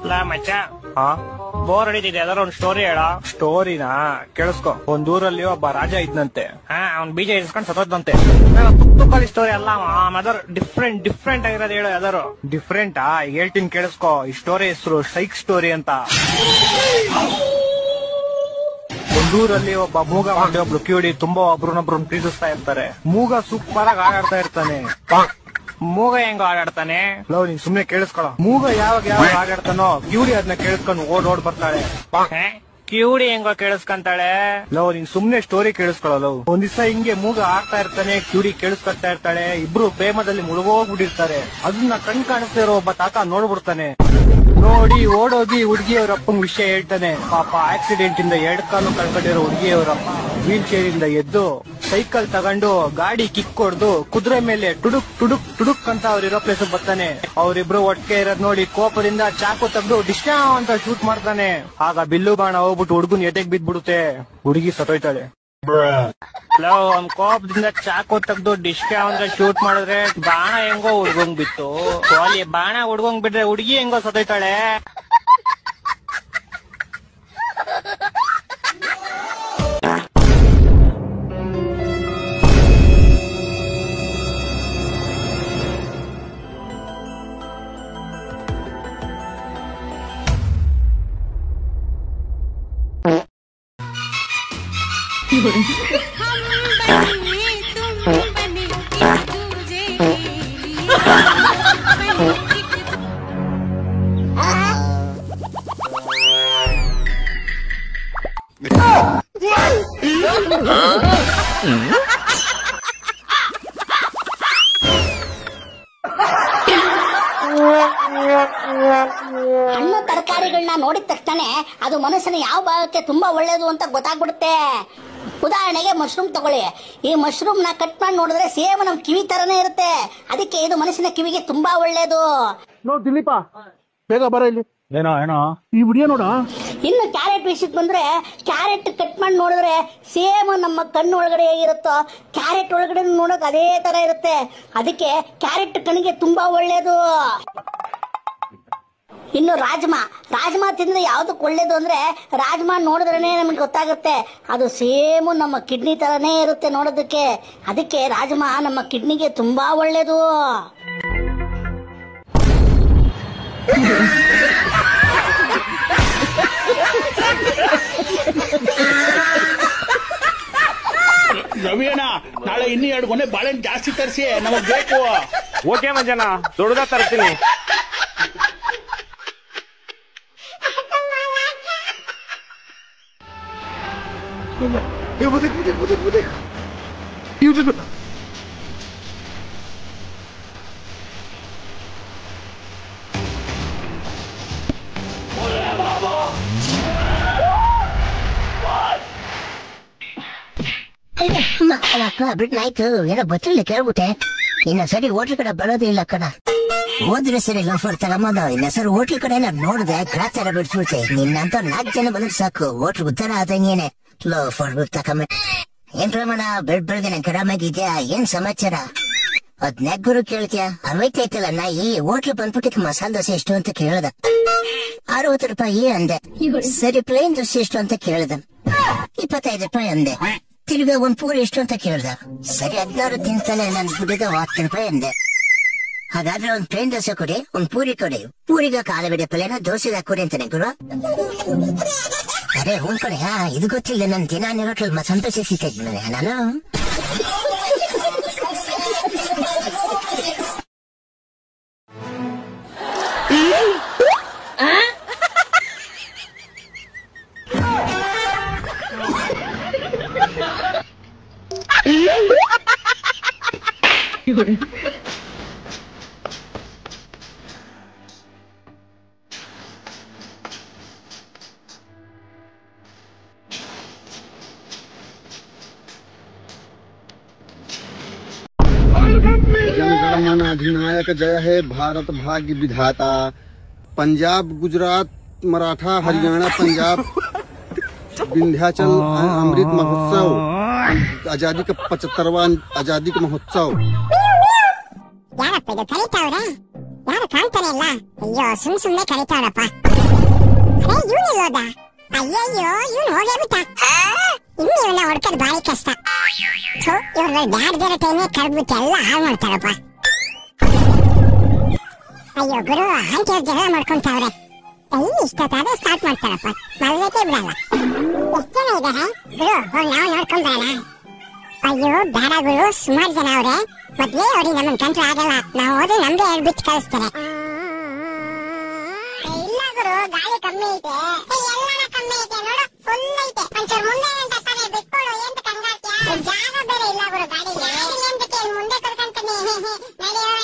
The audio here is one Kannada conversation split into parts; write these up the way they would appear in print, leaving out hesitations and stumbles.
ಲಾ ಮಚ್ಚ ಬೋರ್ ಹೊಡಿತಿದೆ, ಯಾವ್ದಾರ ಒಂದ್ ಸ್ಟೋರಿ ಹೇಳ. ಸ್ಟೋರಿನಾ? ಕೇಳಿಸ್ಕೊ. ಒಂದೂರಲ್ಲಿ ಒಬ್ಬ ರಾಜ ಇದ್ನಂತೆ. ಅವ್ನ್ ಬೀಜ ಇಸ್ಕೊಂಡ್ ಸತ್ತೋದಂತೆ. ತುಪ್ಪಳಿ ಸ್ಟೋರಿ ಅಲ್ಲ, ಯಾವ್ದಾರು ಡಿಫ್ರೆಂಟ್ ಆಗಿರೋದು ಹೇಳು. ಯಾವ್ದಾರು ಡಿಫ್ರೆಂಟಾ? ಹೇಳ್ತೀನಿ ಕೇಳಿಸ್ಕೊ. ಈ ಸ್ಟೋರಿ ಹೆಸರು ಸೈಕ್ ಸ್ಟೋರಿ ಅಂತ. ಒಂದೂರಲ್ಲಿ ಒಬ್ಬ ಮೂಗ ಮಾಡಿ ಒಬ್ಳು ಕಿವಿಡಿ ತುಂಬಾ ಒಬ್ರನ್ನೊಬ್ರು ಪ್ರೀತಿಸ್ತಾ ಇರ್ತಾರೆ. ಮೂಗ ಸೂಪರ್ ಆಗಿ ಆಡಾಡ್ತಾ ಇರ್ತಾನೆ. ಮೂಗ ಹೆಂಗ ಆಡಾಡ್ತಾನೆ? ಲವ್, ನೀನ್ ಸುಮ್ನೆ ಕೇಳಿಸ್ಕೊಳ. ಮೂಗ ಯಾವಾಗ ಆಡಾಡ್ತಾನೋ ಕಿವಿಡಿ ಅದನ್ನ ಕೇಳಿಸ್ಕೊಂಡು ಓಡ್ ಬರ್ತಾಳೆ. ಕಿವುಡಿ ಹೆಂಗೋ ಕೇಳಿಸ್ಕೊಂತಾಳೆ? ಲವ್, ನೀನ್ ಸುಮ್ನೆ ಸ್ಟೋರಿ ಕೇಳಿಸ್ಕೊಳಲ್ಲ. ಒಂದ್ ದಿವಸ ಹಿಂಗೆ ಮೂಗ ಆಡ್ತಾ ಇರ್ತಾನೆ, ಕಿವಿಡಿ ಕೇಳಿಸ್ಕೊತಾ ಇರ್ತಾಳೆ. ಇಬ್ರು ಪ್ರೇಮದಲ್ಲಿ ಮುಳುಗೋಗ್ಬಿಟ್ಟಿರ್ತಾರೆ. ಅದನ್ನ ಕಣ್ ಕಾಣಿಸ್ತಾ ಇರೋ ಒಬ್ಬ ತಾತ ನೋಡ್ಬಿಡ್ತಾನೆ. ನೋಡಿ ಓಡೋಗಿ ಹುಡುಗಿಯವ್ರ ಅಪ್ಪಂಗ್ ವಿಷಯ ಹೇಳ್ತಾನೆ. ಪಾಪ ಆಕ್ಸಿಡೆಂಟ್ ಇಂದ 2 ಕಾಲು ಕಳ್ಕೊಂಡಿರೋ ಹುಡುಗಿಯವರಪ್ಪ ವೀಲ್ ಚೇರ್ ಇಂದ ಎದ್ದು ಸೈಕಲ್ ತಗೊಂಡು ಗಾಡಿ ಕಿಕ್ ಹೊಡ್ದು ಕುದುರೆ ಮೇಲೆ ಟುಡುಕ್ ಅಂತ ಅವ್ರಿರೋ ಪ್ಲೇಸ್ ಬರ್ತಾನೆ. ಅವ್ರಿಬ್ರು ಒಟ್ಟಿಗೆ ಇರೋದ್ ನೋಡಿ ಕೋಪದಿಂದ ಚಾಕು ತೆಗೆದು ಡಿಸ್ಟಾ ಅಂತ ಶೂಟ್ ಮಾಡ್ತಾನೆ. ಆಗ ಬಿಲ್ಲು ಬಾಣ ಹೋಗ್ಬಿಟ್ಟು ಹುಡುಗನ್ ಎದೆಗ್ ಬಿದ್ಬಿಡುತ್ತೆ. ಹುಡುಗಿ ಸತ್ತೋಯ್ತಾಳೆ. ಲವ್, ಅವ್ನ್ ಕೋಪದಿಂದ ಚಾಕು ತೆಗ್ದು ಡಿಸ್ಕ ಅಂತ ಶೂಟ್ ಮಾಡಿದ್ರೆ ಬಾಣ ಹೆಂಗೋ ಹುಡ್ಗಂಗ್ ಬಿತ್ತು. ಅಲ್ಲಿ ಬಾಣ ಹುಡ್ಗಂಗ್ ಬಿಟ್ರೆ ಹುಡುಗಿ ಹೆಂಗೋ ಸತ್ತೋಯ್ತಾಳೆ. ಹಣ್ಣು ತರಕಾರಿಗಳನ್ನ ನೋಡಿದ ತಕ್ಷಣ ಅದು ಮನಸ್ಸಿನ ಯಾವ ಭಾಗಕ್ಕೆ ತುಂಬಾ ಒಳ್ಳೇದು ಅಂತ ಗೊತ್ತಾಗ್ಬಿಡುತ್ತೆ. ಉದಾಹರಣೆಗೆ ಮಶ್ರೂಮ್ ತಗೊಳ್ಳಿ. ಈ ಮಶ್ರೂಮ್ ನ ಕಟ್ ಮಾಡಿ ನೋಡಿದ್ರೆ ಸೇಮ್ ನಮ್ ಕಿವಿ ತರನೇ ಇರುತ್ತೆ. ಅದಕ್ಕೆ ಇದು ಮನಸ್ಸಿನ ಕಿವಿಗೆ ತುಂಬಾ ಒಳ್ಳೇದು. ನೋಡ್ ದಿಲೀಪ, ಬೇಗ ಬರ ಇಲ್ಲಿ. ಏನೋ ಈ ವಿಡಿಯೋ ನೋಡ. ಇನ್ನು ಕ್ಯಾರೆಟ್ ವಿಷಯಕ್ಕೆ ಬಂದ್ರೆ, ಕ್ಯಾರೆಟ್ ಕಟ್ ಮಾಡಿ ನೋಡಿದ್ರೆ ಸೇಮ್ ನಮ್ಮ ಕಣ್ಣು ಒಳಗಡೆ ಹೇಗಿರುತ್ತೋ ಕ್ಯಾರೆಟ್ ಒಳಗಡೆ ನೋಡಕ್ ಅದೇ ತರ ಇರುತ್ತೆ. ಅದಕ್ಕೆ ಕ್ಯಾರೆಟ್ ಕಣ್ಣಿಗೆ ತುಂಬಾ ಒಳ್ಳೇದು. ಇನ್ನು ರಾಜ್ಮಾ ತಿಂದ್ರೆ ಯಾವ್ದಕ್ ಒಳ್ಳೇದು ಅಂದ್ರೆ, ರಾಜ್ಮಾ ನೋಡಿದ್ರೇನೆ ನಮ್ಗೆ ಗೊತ್ತಾಗುತ್ತೆ ಅದು ಸೇಮ್ ನಮ್ಮ ಕಿಡ್ನಿ ತರನೇ ಇರುತ್ತೆ ನೋಡೋದಕ್ಕೆ. ಅದಕ್ಕೆ ರಾಜ್ಮಾ ನಮ್ಮ ಕಿಡ್ನಿಗೆ ತುಂಬಾ ಒಳ್ಳೇದು. ರವಿಯಣ್ಣ, ನಾಳೆ ಇನ್ನೂ 2 ಗೊನೆ ಬಾಳೆಹಣ್ಣು ಜಾಸ್ತಿ ತರಿಸಿ, ನಮಗ್ ಬೇಕು. ಓಕೆ ಮಂಜಣ್ಣ, ದೊಡ್ಡದ ತರ್ತೀನಿ. ಬಿಟ್ನಾಯ್ತು, ಏನೋ ಬತ್ತಲ್ಲಿ ಕೇಳ್ಬಿಟ್ಟೆ. ಇನ್ನ ಸರಿ ಹೋಟ್ಲ್ ಕಡೆ ಬರೋದಿಲ್ಲ ಕಣ. ಹೋದ್ರೆ ಸರಿ ಲೋಫರ್ ತಗೊಂಬಂದ. ಇನ್ನ ಸರಿ ಹೋಟ್ಲ್ ಕಡೆ ನೋಡಿದೆ ಕ್ರಾಸ್ ತರ ಬಿಡ್ಸ್ಬಿಡ್ತೆ. ನಿನ್ನಂತ 4 ಜನ ಬಂದ್ರೆ ಸಾಕು, ಹೋಟ್ಲ್ ಉತ್ತರ ಆದಂಗೇನೆ. ಲೋಫರ್ ತಕೊಂಬ. ಏನ್ ಪ್ರಮಾಣ ಬೆಳಗ್ಗೆ ಕರಾಮಾಗಿದ್ಯಾ? ಏನ್ ಸಮಾಚಾರ? ಅದ್ ನೆಗ್ಗುರು ಕೇಳ್ತೀಯ? 60 ಐತಲ್ಲ ನಾಯಿ. ಹೋಟ್ಲ್ ಬಂದ್ಬಿಟ್ಟಿಕ್ ಮಸಾಲೆ ದೋಸೆ ಎಷ್ಟು ಅಂತ ಕೇಳ್ದ. 60 ರೂಪಾಯಿ ಅಂದೆ. ಸರಿ ಪ್ಲೇನ್ ದೋಸೆ ಎಷ್ಟು ಅಂತ ಕೇಳ್ದ. 25 ರೂಪಾಯಿ ಅಂದೆ. ತಿರ್ಗಾ ಒಂದ್ ಪೂರಿ ಎಷ್ಟು ಅಂತ ಕೇಳ್ದ. ಸರಿ 16 ತಿಂತಾನೆ, ನನ್ ದುಡ್ಡಿಗೆ 10 ರೂಪಾಯಿ ಅಂದೆ. ಹಾಗಾದ್ರೆ ಒಂದ್ ಪ್ಲೇನ್ ದೋಸೆ ಕೊಡಿ, ಒಂದ್ ಪೂರಿ ಕೊಡಿ. ಪೂರಿಗ ಕಾಲಬಿಡೆ ಪಲ್ಯನ ದೋಸೆಗೆ ಹಾಕೊಡಿ ಅಂತಾನೆ ಗುರು. ಅರೆ ಹ್ಞೂ ಕಡೆ, ಇದು ಗೊತ್ತಿಲ್ಲ. ನನ್ ದಿನ ನಿರೋಟ್ಲ್ ಮಸಾಲೆ ದೋಸೆ ಸಿಗ್ತಾ ಇದ್ಮೇಲೆ ನಾನು. जनगणमन अधिनायक जय हे भारत भाग्य विधाता। पंजाब, गुजरात, मराठा, हरियाणा, पंजाब, विंध्याचल अमृत महोत्सव, आजादी का 75वां आजादी का महोत्सव। ಯಾರು ಕಾಣ್ತಾನೆ ಇಲ್ಲ. ಅಯ್ಯೋ ಸುಮ್ನೆ ಕರೀತಾವಳಪ್ಪ. ಇವನು ಹೋದ. ಅಯ್ಯಯ್ಯೋ ಇವನು ಹೋಗೇ ಬಿಟ್ಟ. ಇನ್ನು ಇವನ್ನ ಹೊಡ್ಕೋದು ಬಾರಿ ಕಷ್ಟ. ಇವ್ರ ಬ್ಯಾಡ್ದಿರೋ ಟೈಮೇ ಕರ್ಬಿಟ್ಟು ಎಲ್ಲ ಹಾಳು ಮಾಡ್ತಾರಪ್ಪ. ಅಯ್ಯೋ ಗುರು ಆಂಟಿ ಅವ್ರ ಜಗಳ ಮಾಡ್ಕೊಂತವ್ರೆ. ಇಷ್ಟೊತ್ತಾದ್ರೆ ಸ್ಟಾರ್ಟ್ ಮಾಡ್ತಾರಪ್ಪ. ಮಲ್ಗಕ್ಕೆ ಬಿಡಲ್ಲ. ಎಷ್ಟು ಜನ ಇದಾರೆ ಗುರು? ಹೋಗಿ ನಾವು ನೋಡ್ಕೊಂಡ್ ಬರೋಣ. ಅಯ್ಯೋ ಬೇಡ ಗುರು, ಸುಮಾರು ಜನ ಅವ್ರೆ. ಮೊದ್ಲೇ ಅವ್ರಿಗೆ ನಮ್ಮನ್ ಕಂಟ್ರೋಲ್ ಆಗಲ್ಲ. ನಾವು ಹೋದ್ರೆ ನಮ್ಗೆ ಹೇಳ್ಬಿಟ್ಟು ಕಳಿಸ್ತಾರೆ. ಇಲ್ಲ ಗುರು, ಗಾಳಿ ಕಮ್ಮಿ ಐತೆ. ಎಲ್ಲ ಕಮ್ಮಿ ಐತೆ ನೋಡು, ಫುಲ್ ಐತೆ. ಒಂಚೂರು ಮುಂದೆ ಅಂತ ತಾನೇ ಬಿಟ್ಕೊಡು. ಎಂತ ಕಂಗಾಡ್ತೀಯ? ಜಾಗ ಬೇರೆ ಇಲ್ಲ ಗುರು ಗಾಡಿಗೆ. ಎಂತಕ್ಕೆ ಮುಂದೆ ಕರ್ಕೊಂತಾನೆ ನಡೆಯೋಣ.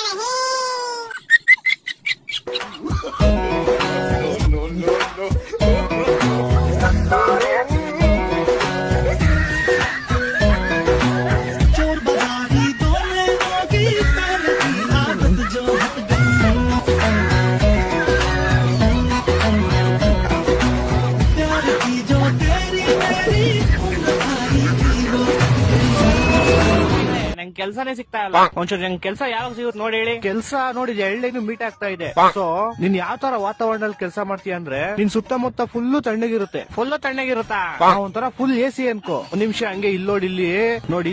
ಕೆಲ್ಸನೇ ಸಿಗ್ತಾ ಇಲ್ಲ. ಒಂಚೂರು ನಂಗೆ ಕೆಲ್ಸ ಯಾವಾಗ ಸಿಗುತ್ತೆ ನೋಡಿ ಹೇಳಿ. ಕೆಲ್ಸ ನೋಡಿದ್ರೆ ಎಳ್ಳೆನು ಮೀಟ್ ಆಗ್ತಾ ಇದೆ. ಸೊ ನೀನ್ ಯಾವ ತರ ವಾತಾವರಣದಲ್ಲಿ ಕೆಲಸ ಮಾಡ್ತೀಯ ಅಂದ್ರೆ ನಿನ್ ಸುತ್ತಮುತ್ತ ಫುಲ್ಲು ತಣ್ಣಗಿರುತ್ತೆ. ಫುಲ್ಲು ತಣ್ಣಗಿರುತ್ತಾ? ಒಂಥರ ಫುಲ್ ಎಸಿ ಅನ್ಕೋ. ಒಂದ್ ನಿಮಿಷ ಹಂಗೆ ಇಲ್ಲೋಡಿ,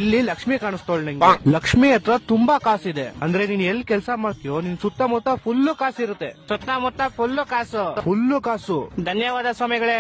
ಇಲ್ಲಿ ಲಕ್ಷ್ಮಿ ಕಾಣಿಸ್ತೋಳ್ ನಂಗೆ. ಲಕ್ಷ್ಮಿ ಹತ್ರ ತುಂಬಾ ಕಾಸಿದೆ. ಅಂದ್ರೆ ನೀನ್ ಎಲ್ಲಿ ಕೆಲಸ ಮಾಡ್ತೀಯೋ ನಿನ್ ಸುತ್ತಮುತ್ತ ಫುಲ್ಲು ಕಾಸಿರುತ್ತೆ. ಸುತ್ತಮುತ್ತ ಫುಲ್ಲು ಕಾಸು. ಧನ್ಯವಾದ ಸ್ವಾಮಿಗಳೇ.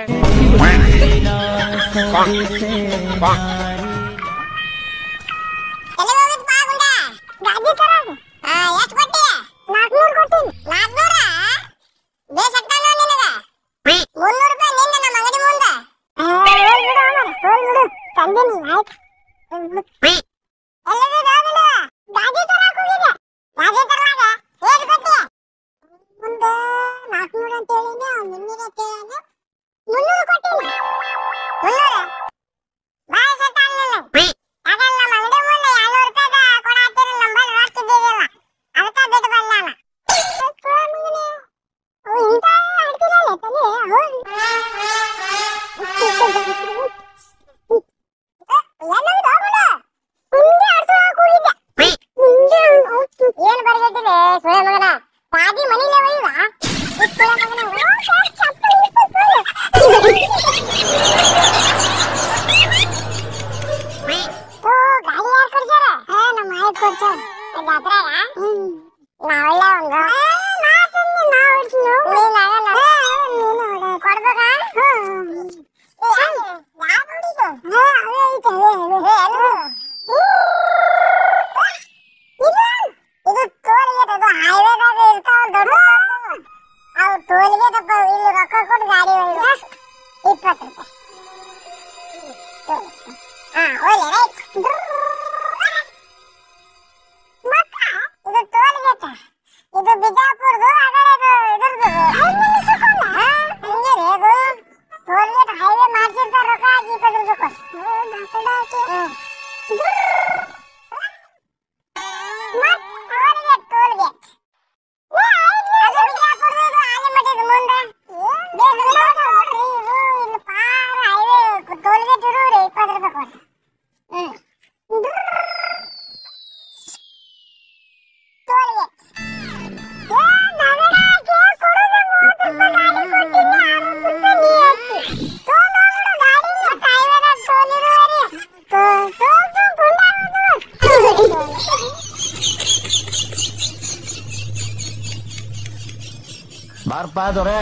ಬಾರ್ಪಾ ದೊರೆ.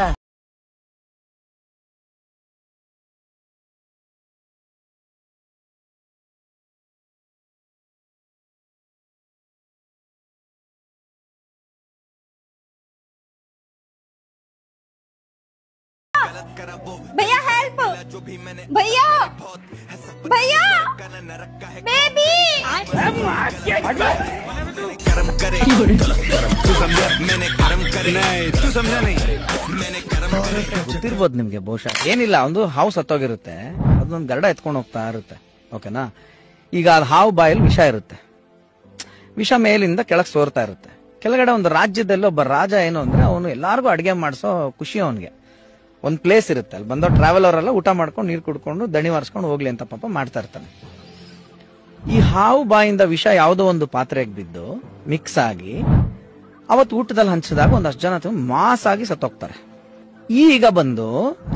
भैया हेल्प, भैया भैया बेबी ಗೊತ್ತಿರ್ಬೋದು ನಿಮ್ಗೆ ಬಹುಶಃ. ಏನಿಲ್ಲ, ಒಂದು ಹಾವು ಸತ್ತೋಗಿರುತ್ತೆ, ಅದೊಂದು ಗರಡ ಎತ್ಕೊಂಡು ಹೋಗ್ತಾ ಇರುತ್ತೆ. ಓಕೆನಾ? ಈಗ ಅದು ಹಾವು ಬಾಯಲ್ಲಿ ವಿಷ ಇರುತ್ತೆ. ವಿಷ ಮೇಲಿಂದ ಕೆಳಗೆ ಸೋರ್ತಾ ಇರುತ್ತೆ. ಕೆಳಗಡೆ ಒಂದು ರಾಜ್ಯದಲ್ಲಿ ಒಬ್ಬ ರಾಜ ಏನು ಅಂದ್ರೆ ಅವನು ಎಲ್ಲಾರ್ಗು ಅಡಿಗೆ ಮಾಡಿಸೋ ಖುಷಿ ಅವನಿಗೆ. ಒಂದ್ ಪ್ಲೇಸ್ ಇರುತ್ತೆ, ಅಲ್ಲಿ ಬಂದೋ ಟ್ರಾವೆಲ್ ಅವರೆಲ್ಲ ಊಟ ಮಾಡ್ಕೊಂಡು ನೀರು ಕುಡ್ಕೊಂಡು ದಣಿ ಮಾರ್ಸ್ಕೊಂಡು ಹೋಗ್ಲಿ ಅಂತ ಪಾಪ ಮಾಡ್ತಾ ಇರ್ತಾನೆ. ಈ ಹಾವು ಬಾಯಿಂದ ವಿಷ ಯಾವುದೋ ಒಂದು ಪಾತ್ರೆಗೆ ಬಿದ್ದು ಮಿಕ್ಸ್ ಆಗಿ ಅವತ್ತು ಊಟದಲ್ಲಿ ಹಂಚಿದಾಗ ಒಂದಷ್ಟು ಜನ ಮಾಸ್ ಆಗಿ ಸತ್ತೋಗ್ತಾರೆ. ಈಗ ಬಂದು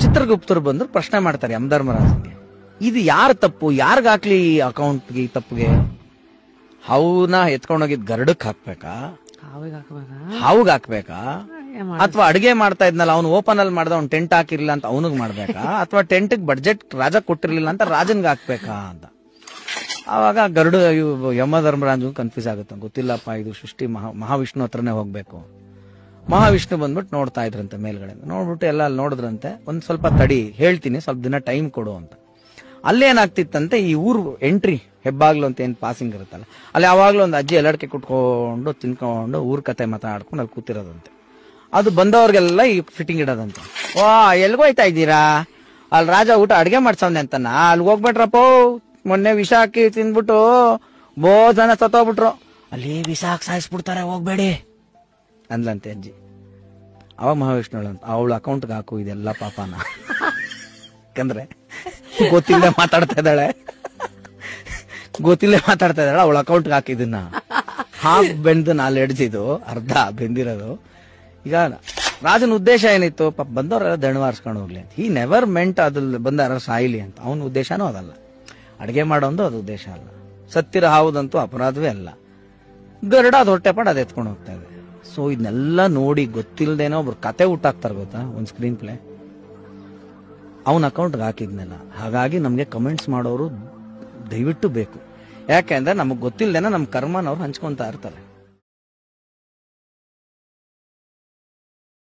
ಚಿತ್ರಗುಪ್ತರು ಬಂದು ಪ್ರಶ್ನೆ ಮಾಡ್ತಾರೆ ಯಮಧರ್ಮರಾಜನಿಗೆ, ಇದು ಯಾರ ತಪ್ಪು, ಯಾರಿಗಾಕ್ಲಿ ಅಕೌಂಟ್ಗೆ ಈ ತಪ್ಪಿಗೆ? ಹಾವುನ ಎತ್ಕೊಂಡೋಗಿದ್ ಗರಡಕ್ ಹಾಕ್ಬೇಕಾ, ಹಾವುಗ್ ಹಾಕ್ಬೇಕಾ, ಅಥವಾ ಅಡಿಗೆ ಮಾಡ್ತಾ ಇದ್ನಲ್ಲ ಅವ್ನು ಓಪನ್ ಅಲ್ಲಿ ಮಾಡ್ದ ಅವ್ನು ಟೆಂಟ್ ಹಾಕಿರ್ಲಿಲ್ಲ ಅಂತ ಅವನಿಗೆ ಮಾಡ್ಬೇಕಾ, ಅಥವಾ ಟೆಂಟ್ ಬಡ್ಜೆಟ್ ರಾಜ ಕೊಟ್ಟಿರ್ಲಿಲ್ಲ ಅಂತ ರಾಜನ್ಗೆ ಹಾಕ್ಬೇಕಾ ಅಂತ. ಆವಾಗ ಗರುಡ ಯಮಧರ್ಮರಾಜು ಕನ್ಫ್ಯೂಸ್ ಆಗುತ್ತೆ, ಗೊತ್ತಿಲ್ಲಪ್ಪ ಇದು ಸೃಷ್ಟಿ ಮಹಾವಿಷ್ಣು ಹತ್ರನೇ ಹೋಗ್ಬೇಕು. ಮಹಾವಿಷ್ಣು ಬಂದ್ಬಿಟ್ಟು ನೋಡ್ತಾ ಇದ್ರಂತೆ ಮೇಲ್ಗಡೆ, ನೋಡ್ಬಿಟ್ಟು ಎಲ್ಲ ಅಲ್ಲಿ ನೋಡಿದ್ರಂತೆ, ಒಂದ್ ಸ್ವಲ್ಪ ತಡಿ ಹೇಳ್ತೀನಿ, ಸ್ವಲ್ಪ ದಿನ ಟೈಮ್ ಕೊಡು ಅಂತ. ಅಲ್ಲೇನಾಗ್ತಿತ್ತಂತೆ, ಈ ಊರು ಎಂಟ್ರಿ ಹೆಬ್ಬಾಗ್ಲು ಅಂತ ಏನ್ ಪಾಸಿಂಗ್ ಇರುತ್ತಲ್ಲ, ಅಲ್ಲಿ ಯಾವಾಗ್ಲೂ ಒಂದು ಅಜ್ಜಿ ಎಲ್ಲಡಕ್ಕೆ ಕುಟ್ಕೊಂಡು ತಿನ್ಕೊಂಡು ಊರ್ ಕತೆ ಮಾತಾಡ್ಕೊಂಡು ಅಲ್ಲಿ ಕೂತಿರೋದಂತೆ. ಅದು ಬಂದವ್ರಿಗೆಲ್ಲ ಈ ಫಿಟ್ಟಿಂಗ್ ಇಡೋದಂತೆ. ವಾ ಎಲ್ಗೋಯ್ತಾ ಇದ್ದೀರಾ, ಅಲ್ಲಿ ರಾಜ ಊಟ ಅಡ್ಗೆ ಮಾಡ್ಸವ್ನೆ ಅಂತನ, ಅಲ್ಲಿ ಹೋಗ್ಬಿಟ್ರಪ್ಪ, ಮೊನ್ನೆ ವಿಷ ಹಾಕಿ ತಿಂದ್ಬಿಟ್ಟು ಬೋ ಜನ ಸತ್ತೋಗ್ಬಿಟ್ರು, ಅಲ್ಲಿ ವಿಷ ಹಾಕಿ ಸಾಯಿಸ್ಬಿಡ್ತಾರೆ, ಹೋಗ್ಬೇಡಿ ಅಂದ್ಲಂತೆ ಅಜ್ಜಿ. ಅವ ಮಹಾವಿಷ್ಣು ಅಂತ ಅವಳ ಅಕೌಂಟ್ಗೆ ಹಾಕು ಇದೆಲ್ಲ ಪಾಪನ, ಯಾಕಂದ್ರೆ ಗೊತ್ತಿಲ್ಲದೆ ಮಾತಾಡ್ತಾ ಇದ್ದಾಳೆ ಅವಳ ಅಕೌಂಟ್ಗೆ ಹಾಕಿದನ್ನ. ಹಾಫ್ ಬೆಂದು 4 ಎಡ್ಜಿದು, ಅರ್ಧ ಬೆಂದಿರೋದು. ಈಗ ರಾಜನ ಉದ್ದೇಶ ಏನಿತ್ತು, ಪಾಪ ಬಂದವರೆಲ್ಲ ದಣವಾರಿಸ್ಕೊಂಡು ಹೋಗ್ಲಿ ಅಂತ. ಈ ನೆವರ್ ಮೆಂಟ್ ಅದ್ರಲ್ಲಿ ಬಂದಾರ ಸಾಯಿಲಿ ಅಂತ. ಅವನ ಉದ್ದೇಶನೂ ಅದಲ್ಲ, ಅಡಿಗೆ ಮಾಡೋದು ಅದು ಉದ್ದೇಶ ಅಲ್ಲ. ಸತ್ತಿರ ಹಾವುದಂತೂ ಅಪರಾಧವೇ ಅಲ್ಲ. ಗರುಡ ಅದು ಹೊಟ್ಟೆಪಾಡು ಅದು ಎತ್ಕೊಂಡು ಹೋಗ್ತಾ ಇದೆ. ಸೊ ಇದನ್ನೆಲ್ಲ ನೋಡಿ ಗೊತ್ತಿಲ್ಲದೇನೋ ಒಬ್ರು ಕತೆ ಹುಟ್ಟಾಕ್ತಾರೆ ಗೊತ್ತಾ, ಒಂದು ಸ್ಕ್ರೀನ್ ಪ್ಲೇ ಅವನ ಅಕೌಂಟ್ಗೆ ಹಾಕಿದ್ನೆಲ್ಲ. ಹಾಗಾಗಿ ನಮಗೆ ಕಮೆಂಟ್ಸ್ ಮಾಡೋರು ದಯವಿಟ್ಟು ಬೇಕು, ಯಾಕೆಂದ್ರೆ ನಮಗ್ ಗೊತ್ತಿಲ್ಲದೇನ ನಮ್ಮ ಕರ್ಮನವ್ರು ಹಂಚ್ಕೊಂತಾ ಇರ್ತಾರೆ.